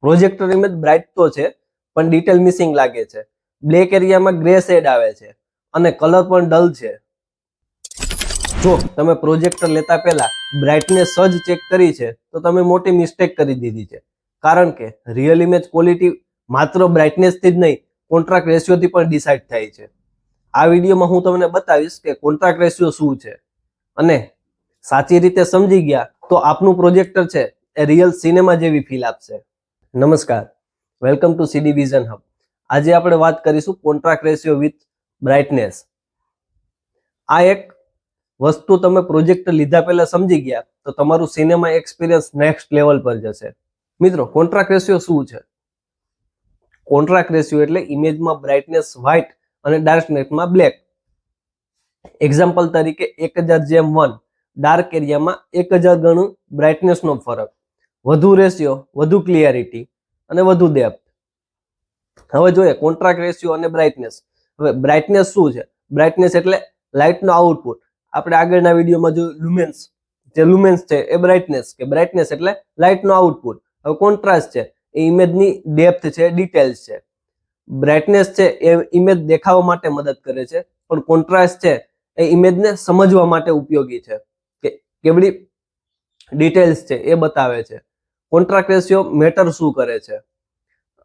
Projector image bright તો છે પણ ડિટેલ મિસિંગ લાગે છે. બ્લેક એરિયામાં ગ્રે શેડ આવે છે અને કલર પણ ડલ છે. જો તમે પ્રોજેક્ટર લેતા પહેલા બ્રાઇટનેસ જ ચેક કરી છે તો તમે મોટી મિસ્ટેક કરી દીધી છે. કારણ કે રિયલ ઇમેજ ક્વોલિટી માત્ર બ્રાઇટનેસથી જ નહીં, કોન્ટ્રાસ્ટ રેશિયોથી પણ ડિસાઇડ થાય છે. આ વિડીયોમાં હું તમને બતાવીશ કે કોન્ટ્રાસ્ટ રેશિયો શું છે, અને સાચી રીતે સમજી ગયા તો આપનું પ્રોજેક્ટર છે એ રિયલ સિનેમા જેવી ફીલ આપશે. નમસ્કાર, welcome to CD vision hub. આજે આપણે વાત કરીશું કોન્ટ્રાસ્ટ રેશિયો વિથ બ્રાઇટનેસ. આ એક વસ્તુ તમે પ્રોજેક્ટર લીધા પહેલા સમજી ગયા તો તમારું સિનેમા એક્સપિરિયન્સ નેક્સ્ટ લેવલ પર જશે. મિત્રો, કોન્ટ્રાસ્ટ રેશિયો શું છે? કોન્ટ્રાસ્ટ રેશિયો એટલે ઇમેજમાં બ્રાઇટનેસ વ્હાઇટ અને ડાર્કનેસમાં બ્લેક. એક્ઝામ્પલ તરીકે 1000:1, ડાર્ક એરિયામાં 1000 ગણું બ્રાઇટનેસનો ફરક, વધુ રેશિયો, વધુ ક્લિયરિટી અને વધુ ડેપ્થ. હવે જોઈએ કોન્ટ્રાસ્ટ રેશિયો અને બ્રાઇટનેસ. હવે બ્રાઇટનેસ શું છે? બ્રાઇટનેસ એટલે લાઇટનો આઉટપુટ. આપણે આગળના વિડીયોમાં જોયું લુમેન્સ છે એ બ્રાઇટનેસ, કે બ્રાઇટનેસ એટલે લાઇટનો આઉટપુટ. હવે કોન્ટ્રાસ્ટ છે એ ઇમેજની ડેપ્થ છે, ડિટેલ્સ છે. બ્રાઇટનેસ છે એ ઇમેજ દેખાવા માટે મદદ કરે છે, પણ કોન્ટ્રાસ્ટ છે એ ઇમેજને સમજવા માટે ઉપયોગી છે, કે કેવડી ડિટેલ્સ છે એ બતાવે છે. કોન્ટ્રાસ્ટ રેશિયો મેટર શું કરે છે?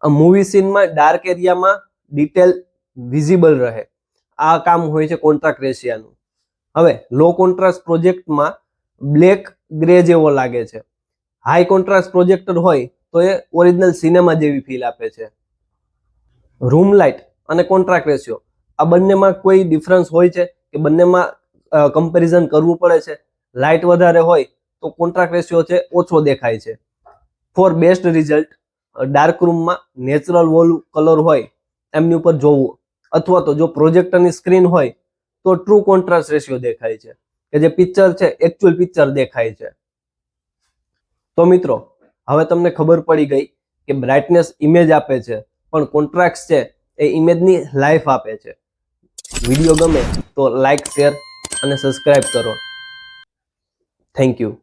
મૂવી સીનમાં ડાર્ક એરિયામાં ડિટેલ વિઝિબલ રહે, આ કામ હોય છે કોન્ટ્રાસ્ટ રેશિયાનું. હવે લો કોન્ટ્રાસ્ટ પ્રોજેક્ટમાં બ્લેક ગ્રે જેવો લાગે છે. હાઈ કોન્ટ્રાસ્ટ પ્રોજેક્ટર હોય તો એ ઓરિજિનલ સિનેમા જેવી ફીલ આપે છે. રૂમ લાઇટ અને કોન્ટ્રાસ્ટ રેશિયો, આ બંનેમાં કોઈ ડિફરન્સ હોય છે કે બંનેમાં કમ્પેરિઝન કરવું પડે છે? લાઇટ વધારે હોય તો કોન્ટ્રાસ્ટ રેશિયો છે ઓછો દેખાય છે. ફોર બેસ્ટ રિઝલ્ટ, ડાર્ક રૂમમાં નેચરલ વોલ કલર હોય એમની ઉપર જોવું, અથવા તો જો પ્રોજેક્ટરની સ્ક્રીન હોય તો ટ્રુ કોન્ટ્રાસ્ટ રેશિયો દેખાય છે, કે જે પિક્ચર છે એકચ્યુઅલ પિક્ચર દેખાય છે. તો મિત્રો, હવે તમને ખબર પડી ગઈ કે બ્રાઇટનેસ ઇમેજ આપે છે, પણ કોન્ટ્રાસ્ટ છે એ ઇમેજની લાઈફ આપે છે. વિડીયો ગમે તો લાઈક, શેર અને સબસ્ક્રાઇબ કરો. Thank you.